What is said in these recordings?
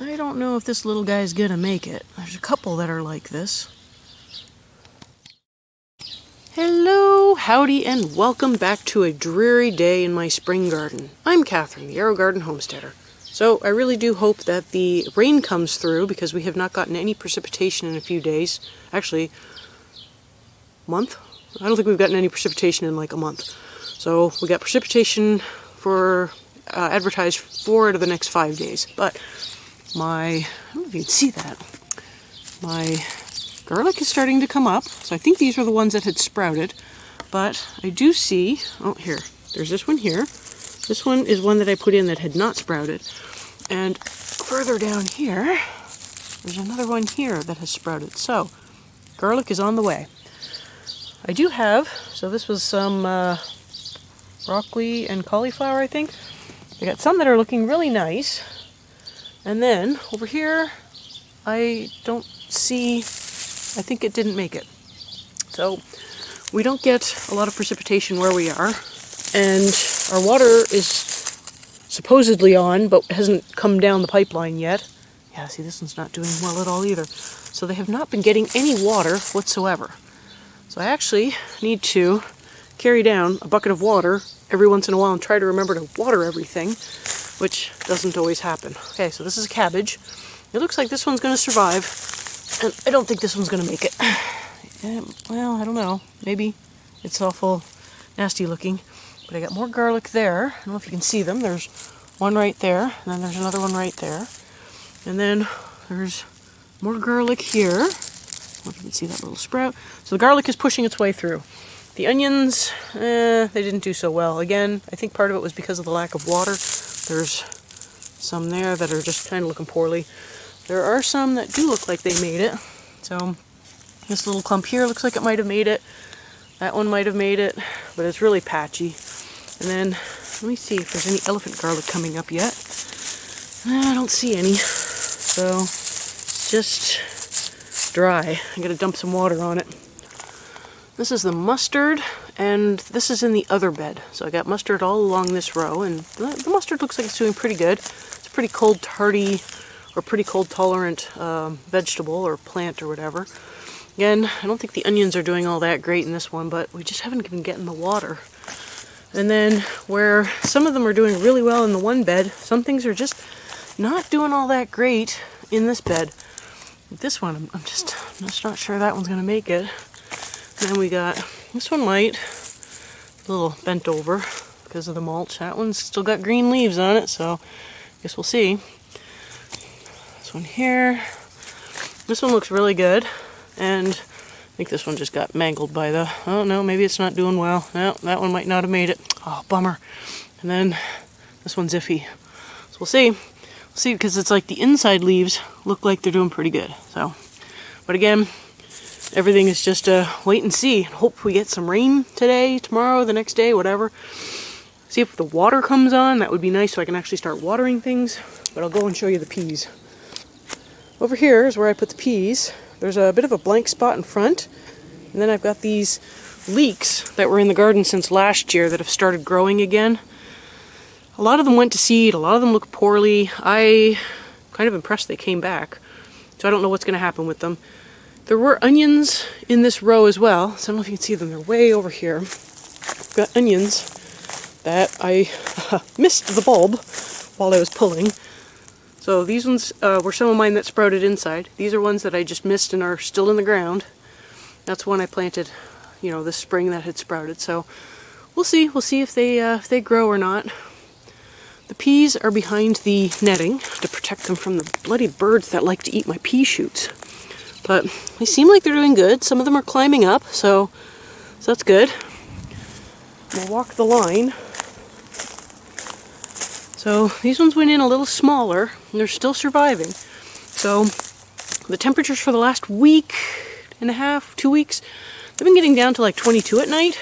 I don't know if this little guy's gonna make it. There's a couple that are like this. Hello, howdy, and welcome back to a dreary day in my spring garden. I'm Catherine, the Aerogarden Homesteader. So I really do hope that the rain comes through because we have not gotten any precipitation in a few days. Actually, month? I don't think we've gotten any precipitation in like a month. So we got precipitation for advertised 4 out of the next 5 days. But I don't know if you can see that. My garlic is starting to come up, so I think these are the ones that had sprouted, but I do see, oh here, there's this one here. This one is one that I put in that had not sprouted, and further down here, there's another one here that has sprouted, so garlic is on the way. I do have, so this was some broccoli and cauliflower, I think. I got some that are looking really nice, and then over here, I don't see, I think it didn't make it. So we don't get a lot of precipitation where we are, and our water is supposedly on, but hasn't come down the pipeline yet. Yeah, see, this one's not doing well at all either. So they have not been getting any water whatsoever. So I actually need to carry down a bucket of water every once in a while and try to remember to water everything, which doesn't always happen. Okay, so this is a cabbage. It looks like this one's going to survive, and I don't think this one's going to make it. Well, I don't know. Maybe it's awful nasty looking. But I got more garlic there. I don't know if you can see them. There's one right there, and then there's another one right there. And then there's more garlic here. I don't know if you can see that little sprout. So the garlic is pushing its way through. The onions, they didn't do so well. Again, I think part of it was because of the lack of water. There's some there that are just kind of looking poorly. There are some that do look like they made it. So this little clump here looks like it might have made it. That one might have made it, but it's really patchy. And then, let me see if there's any elephant garlic coming up yet. I don't see any. So, it's just dry. I gotta dump some water on it. This is the mustard, and this is in the other bed. So I got mustard all along this row, and the mustard looks like it's doing pretty good. It's a pretty cold hardy, or pretty cold tolerant vegetable or plant or whatever. Again, I don't think the onions are doing all that great in this one, but we just haven't been getting the water. And then where some of them are doing really well in the one bed, some things are just not doing all that great in this bed. This one, I'm just not sure that one's going to make it. And then we got, this one might, a little bent over because of the mulch. That one's still got green leaves on it, so I guess we'll see. This one here. This one looks really good. And I think this one just got mangled by the, oh no, maybe it's not doing well. No, that one might not have made it. Oh, bummer. And then this one's iffy. So we'll see. We'll see, because it's like the inside leaves look like they're doing pretty good. So, but again, everything is just a wait and see. Hope we get some rain today, tomorrow, the next day, whatever. See if the water comes on. That would be nice so I can actually start watering things. But I'll go and show you the peas. Over here is where I put the peas. There's a bit of a blank spot in front, and then I've got these leeks that were in the garden since last year that have started growing again. A lot of them went to seed, a lot of them look poorly. I'm kind of impressed they came back, so I don't know what's going to happen with them. There were onions in this row as well, so I don't know if you can see them, they're way over here. I've got onions that I missed the bulb while I was pulling. So these ones were some of mine that sprouted inside. These are ones that I just missed and are still in the ground. That's one I planted, you know, this spring that had sprouted. So we'll see. We'll see if they grow or not. The peas are behind the netting to protect them from the bloody birds that like to eat my pea shoots. But they seem like they're doing good. Some of them are climbing up, so that's good. We'll walk the line. So these ones went in a little smaller, and they're still surviving. So the temperatures for the last week and a half, 2 weeks, they've been getting down to like 22 at night.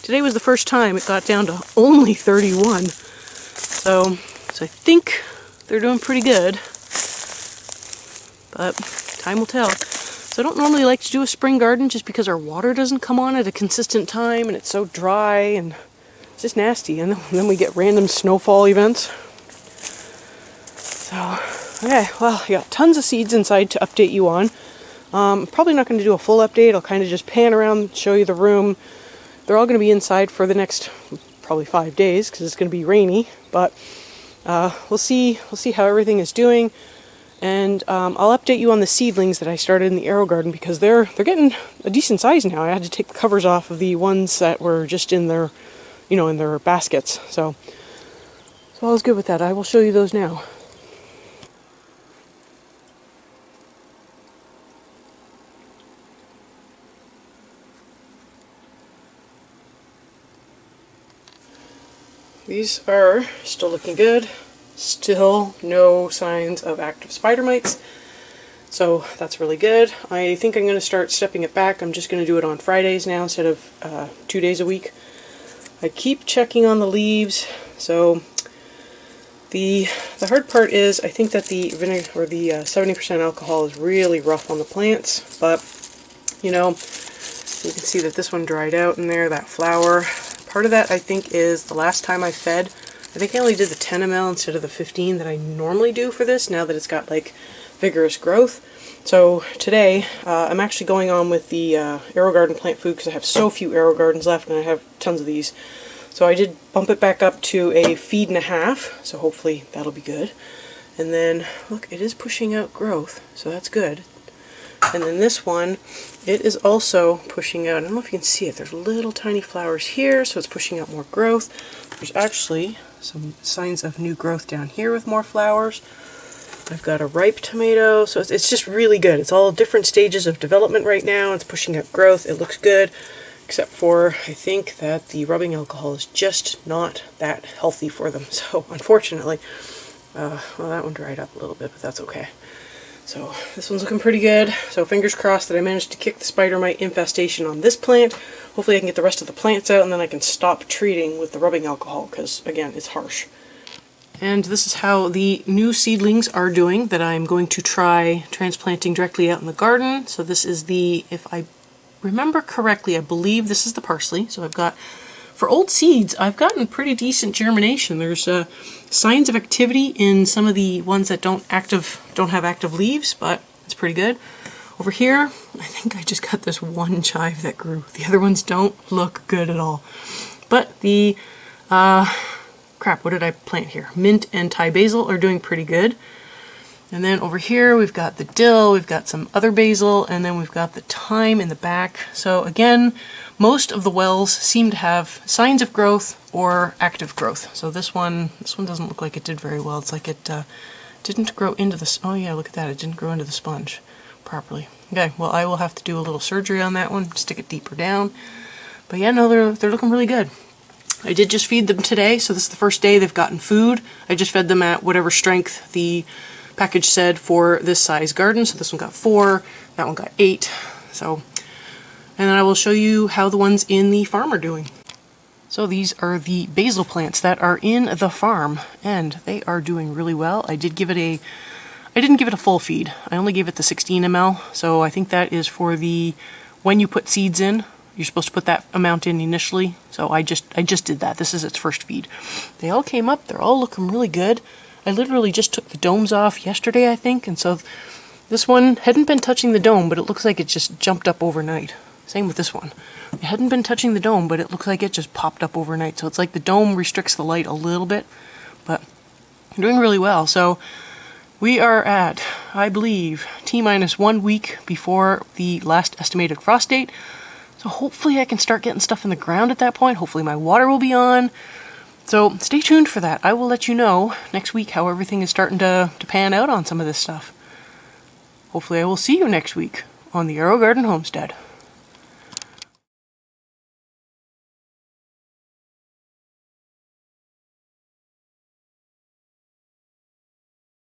Today was the first time it got down to only 31. So I think they're doing pretty good. But time will tell. So I don't normally like to do a spring garden just because our water doesn't come on at a consistent time and it's so dry and it's just nasty. And then we get random snowfall events. So Okay, well, I got tons of seeds inside to update you on. Probably not going to do a full update. I'll kind of just pan around, show you the room. They're all going to be inside for the next probably 5 days because it's going to be rainy. But we'll see how everything is doing, and I'll update you on the seedlings that I started in the Aerogarden because they're getting a decent size now. I had to take the covers off of the ones that were just in their, in their baskets. So all is good with that. I will show you those now. These are still looking good. Still no signs of active spider mites, so that's really good. I think I'm going to start stepping it back. I'm just going to do it on Fridays now instead of 2 days a week. I keep checking on the leaves, so the hard part is I think that the vinegar or the 70% alcohol is really rough on the plants, but you can see that this one dried out in there, that flower. Part of that, I think, is the last time I fed. I think I only did the 10 ml instead of the 15 that I normally do for this, now that it's got, like, vigorous growth. So today, I'm actually going on with the Aerogarden plant food because I have so few Aerogardens left and I have tons of these. So I did bump it back up to a 1.5 feeds, so hopefully that'll be good. And then, look, it is pushing out growth, so that's good. And then this one, it is also pushing out, I don't know if you can see it, there's little tiny flowers here, so it's pushing out more growth. There's actually some signs of new growth down here with more flowers. I've got a ripe tomato, so it's just really good. It's all different stages of development right now. It's pushing out growth. It looks good, except for I think that the rubbing alcohol is just not that healthy for them. So unfortunately, well, that one dried up a little bit, but that's okay. So this one's looking pretty good. So fingers crossed that I managed to kick the spider mite infestation on this plant. Hopefully I can get the rest of the plants out and then I can stop treating with the rubbing alcohol because, again, it's harsh. And this is how the new seedlings are doing that I'm going to try transplanting directly out in the garden. So this is the, if I remember correctly, I believe this is the parsley. So I've got, for old seeds, I've gotten pretty decent germination. There's signs of activity in some of the ones that don't have active leaves, but it's pretty good. Over here, I think I just got this one chive that grew. The other ones don't look good at all. But the, crap, what did I plant here? Mint and Thai basil are doing pretty good. And then over here, we've got the dill, we've got some other basil, and then we've got the thyme in the back. So again, most of the wells seem to have signs of growth or active growth. So this one doesn't look like it did very well. It's like it didn't grow into the, oh yeah, look at that, it didn't grow into the sponge properly. Okay, well I will have to do a little surgery on that one, stick it deeper down. But yeah, no, they're looking really good. I did just feed them today, so this is the first day they've gotten food. I just fed them at whatever strength the package said for this size garden. So this one got 4, that one got 8. So, and then I will show you how the ones in the farm are doing. So these are the basil plants that are in the farm, and they are doing really well. I didn't give it a full feed. I only gave it the 16 ml. So I think that is for the, when you put seeds in, you're supposed to put that amount in initially. So I just did that. This is its first feed. They all came up. They're all looking really good. I literally just took the domes off yesterday, I think, and so this one hadn't been touching the dome, but it looks like it just jumped up overnight. Same with this one. It hadn't been touching the dome, but it looks like it just popped up overnight. So it's like the dome restricts the light a little bit, but they're doing really well. So we are at, I believe, T-minus 1 week before the last estimated frost date. So hopefully I can start getting stuff in the ground at that point. Hopefully my water will be on. So stay tuned for that. I will let you know next week how everything is starting to pan out on some of this stuff. Hopefully I will see you next week on the Aerogarden Homestead.